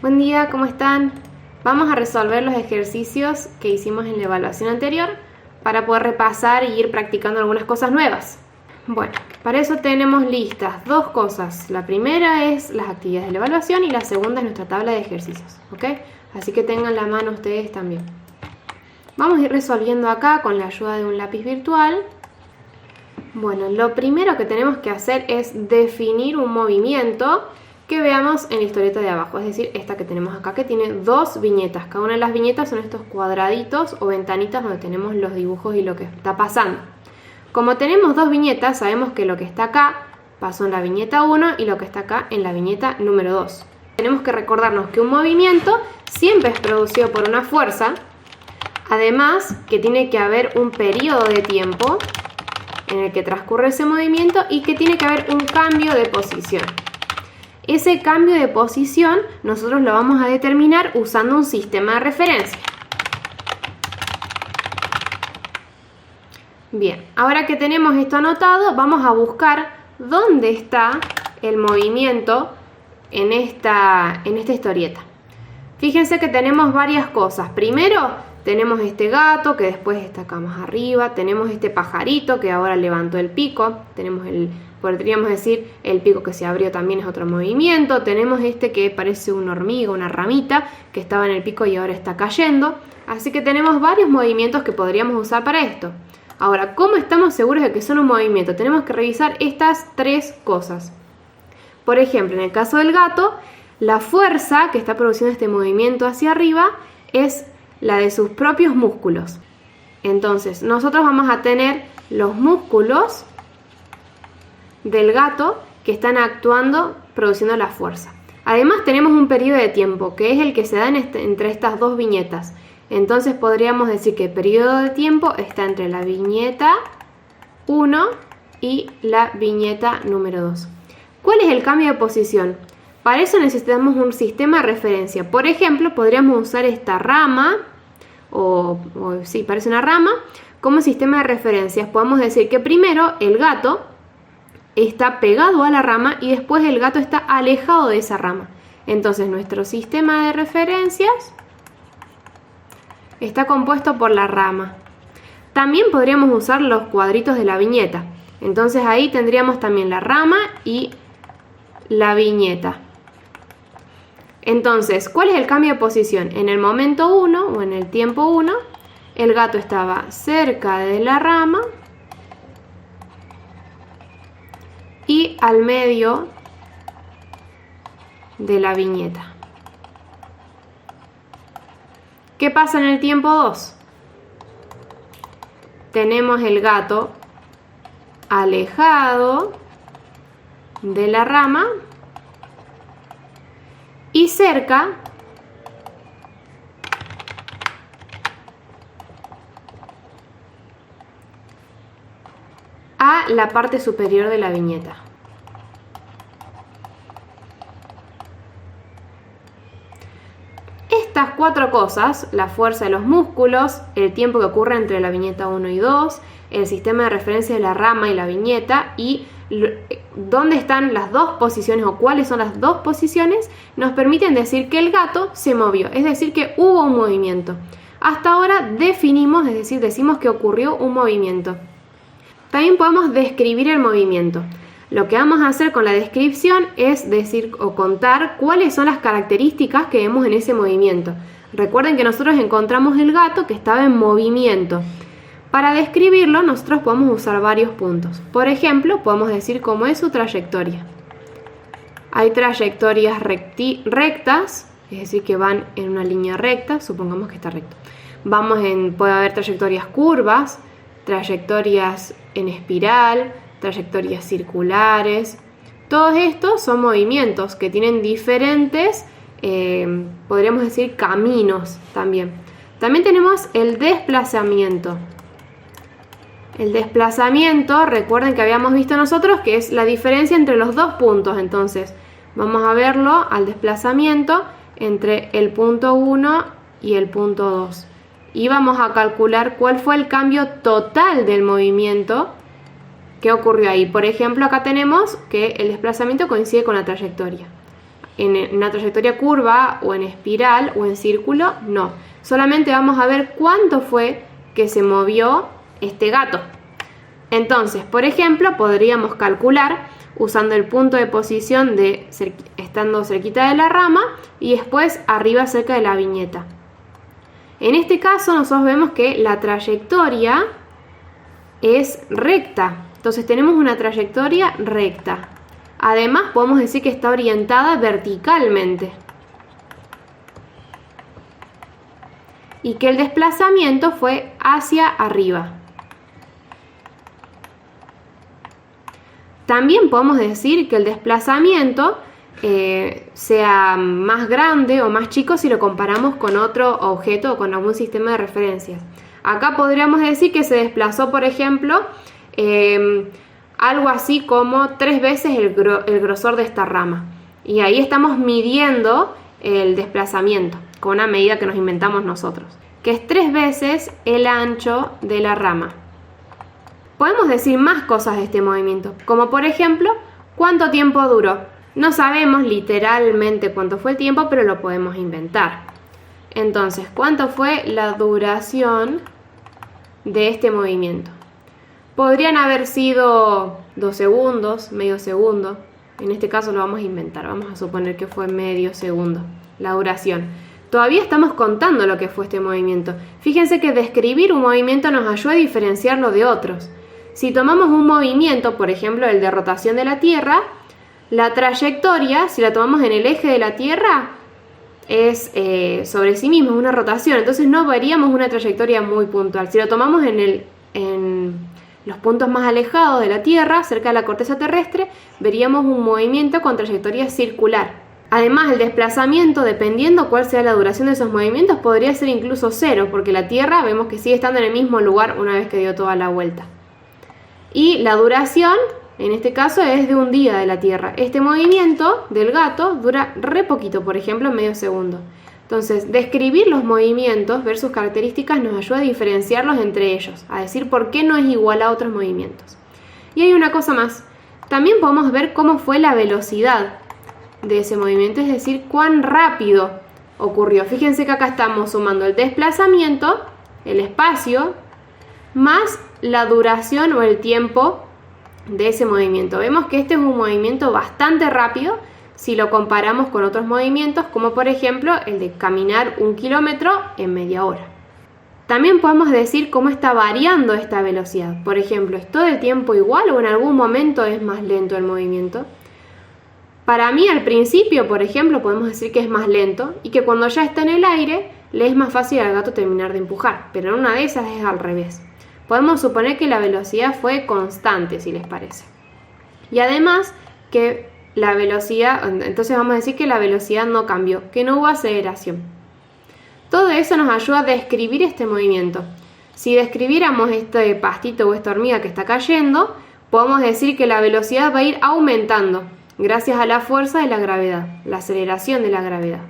Buen día, ¿cómo están? Vamos a resolver los ejercicios que hicimos en la evaluación anterior para poder repasar e ir practicando algunas cosas nuevas. Bueno, para eso tenemos listas dos cosas. La primera es las actividades de la evaluación y la segunda es nuestra tabla de ejercicios, ¿ok? Así que tengan la mano ustedes también. Vamos a ir resolviendo acá con la ayuda de un lápiz virtual. Bueno, lo primero que tenemos que hacer es definir un movimiento que veamos en la historieta de abajo, es decir, esta que tenemos acá, que tiene dos viñetas. Cada una de las viñetas son estos cuadraditos o ventanitas donde tenemos los dibujos y lo que está pasando. Como tenemos dos viñetas, sabemos que lo que está acá pasó en la viñeta 1 y lo que está acá en la viñeta número 2. Tenemos que recordarnos que un movimiento siempre es producido por una fuerza, además que tiene que haber un periodo de tiempo en el que transcurre ese movimiento y que tiene que haber un cambio de posición. Ese cambio de posición nosotros lo vamos a determinar usando un sistema de referencia. Bien, ahora que tenemos esto anotado, vamos a buscar dónde está el movimiento en esta historieta. Fíjense que tenemos varias cosas. Primero, tenemos este gato que después está acá más arriba. Tenemos este pajarito que ahora levantó el pico. Tenemos podríamos decir, el pico que se abrió también es otro movimiento. Tenemos este que parece una hormiga, una ramita, que estaba en el pico y ahora está cayendo. Así que tenemos varios movimientos que podríamos usar para esto. Ahora, ¿cómo estamos seguros de que son un movimiento? Tenemos que revisar estas tres cosas. Por ejemplo, en el caso del gato, la fuerza que está produciendo este movimiento hacia arriba es la de sus propios músculos. Entonces, nosotros vamos a tener los músculos del gato que están actuando, produciendo la fuerza. Además, tenemos un periodo de tiempo, que es el que se da entre estas dos viñetas. Entonces, podríamos decir que el periodo de tiempo está entre la viñeta 1 y la viñeta número 2. ¿Cuál es el cambio de posición? Para eso necesitamos un sistema de referencia. Por ejemplo, podríamos usar esta rama, sí, parece una rama, como sistema de referencias. Podemos decir que primero el gato está pegado a la rama y después el gato está alejado de esa rama. Entonces, nuestro sistema de referencias está compuesto por la rama. También podríamos usar los cuadritos de la viñeta. Entonces, ahí tendríamos también la rama y la viñeta. Entonces, ¿cuál es el cambio de posición? En el momento 1 o en el tiempo 1, el gato estaba cerca de la rama y al medio de la viñeta. ¿Qué pasa en el tiempo 2? Tenemos el gato alejado de la rama y cerca a la parte superior de la viñeta. Estas cuatro cosas, la fuerza de los músculos, el tiempo que ocurre entre la viñeta 1 y 2, el sistema de referencia de la rama y la viñeta y dónde están las dos posiciones o cuáles son las dos posiciones, nos permiten decir que el gato se movió, es decir, que hubo un movimiento. Hasta ahora definimos, es decir, decimos que ocurrió un movimiento. También podemos describir el movimiento. Lo que vamos a hacer con la descripción es decir o contar cuáles son las características que vemos en ese movimiento. Recuerden que nosotros encontramos el gato que estaba en movimiento. Para describirlo, nosotros podemos usar varios puntos. Por ejemplo, podemos decir cómo es su trayectoria. Hay trayectorias rectas, es decir, que van en una línea recta, supongamos que está recto. Puede haber trayectorias curvas, trayectorias en espiral, trayectorias circulares. Todos estos son movimientos que tienen diferentes, podríamos decir, caminos también. También tenemos el desplazamiento. El desplazamiento, recuerden que habíamos visto nosotros que es la diferencia entre los dos puntos. Entonces, vamos a verlo al desplazamiento entre el punto 1 y el punto 2. Y vamos a calcular cuál fue el cambio total del movimiento que ocurrió ahí. Por ejemplo, acá tenemos que el desplazamiento coincide con la trayectoria. en una trayectoria curva o en espiral o en círculo, no. Solamente vamos a ver cuánto fue que se movió este gato. Entonces, por ejemplo, podríamos calcular usando el punto de posición estando cerquita de la rama y después arriba cerca de la viñeta. En este caso nosotros vemos que la trayectoria es recta. Entonces tenemos una trayectoria recta. Además podemos decir que está orientada verticalmente. Y que el desplazamiento fue hacia arriba. También podemos decir que el desplazamiento sea más grande o más chico si lo comparamos con otro objeto o con algún sistema de referencias. Acá podríamos decir que se desplazó, por ejemplo, algo así como 3 veces el grosor de esta rama. Y ahí estamos midiendo el desplazamiento con una medida que nos inventamos nosotros, que es 3 veces el ancho de la rama. Podemos decir más cosas de este movimiento, como por ejemplo, ¿cuánto tiempo duró? No sabemos literalmente cuánto fue el tiempo, pero lo podemos inventar. Entonces, ¿cuánto fue la duración de este movimiento? Podrían haber sido 2 segundos, medio segundo. En este caso lo vamos a inventar, vamos a suponer que fue medio segundo la duración. Todavía estamos contando lo que fue este movimiento. Fíjense que describir un movimiento nos ayuda a diferenciarlo de otros. Si tomamos un movimiento, por ejemplo el de rotación de la Tierra, la trayectoria, si la tomamos en el eje de la Tierra, es sobre sí mismo, es una rotación. Entonces no veríamos una trayectoria muy puntual. Si lo tomamos en los puntos más alejados de la Tierra, cerca de la corteza terrestre, veríamos un movimiento con trayectoria circular. Además, el desplazamiento, dependiendo cuál sea la duración de esos movimientos, podría ser incluso 0, porque la Tierra vemos que sigue estando en el mismo lugar una vez que dio toda la vuelta. Y la duración, en este caso, es de un día de la Tierra. Este movimiento del gato dura re poquito, por ejemplo, medio segundo. Entonces, describir los movimientos, ver sus características, nos ayuda a diferenciarlos entre ellos, a decir por qué no es igual a otros movimientos. Y hay una cosa más. También podemos ver cómo fue la velocidad de ese movimiento, es decir, cuán rápido ocurrió. Fíjense que acá estamos sumando el desplazamiento, el espacio, más la duración o el tiempo de ese movimiento. Vemos que este es un movimiento bastante rápido si lo comparamos con otros movimientos, como por ejemplo el de caminar 1 kilómetro en media hora. También podemos decir cómo está variando esta velocidad. Por ejemplo, ¿es todo el tiempo igual o en algún momento es más lento el movimiento? Para mí, al principio, por ejemplo, podemos decir que es más lento y que cuando ya está en el aire le es más fácil al gato terminar de empujar, pero en una de esas es al revés. Podemos suponer que la velocidad fue constante, si les parece. Y además que la velocidad, entonces vamos a decir que la velocidad no cambió, que no hubo aceleración. Todo eso nos ayuda a describir este movimiento. Si describiéramos este pastito o esta hormiga que está cayendo, podemos decir que la velocidad va a ir aumentando gracias a la fuerza de la gravedad, la aceleración de la gravedad.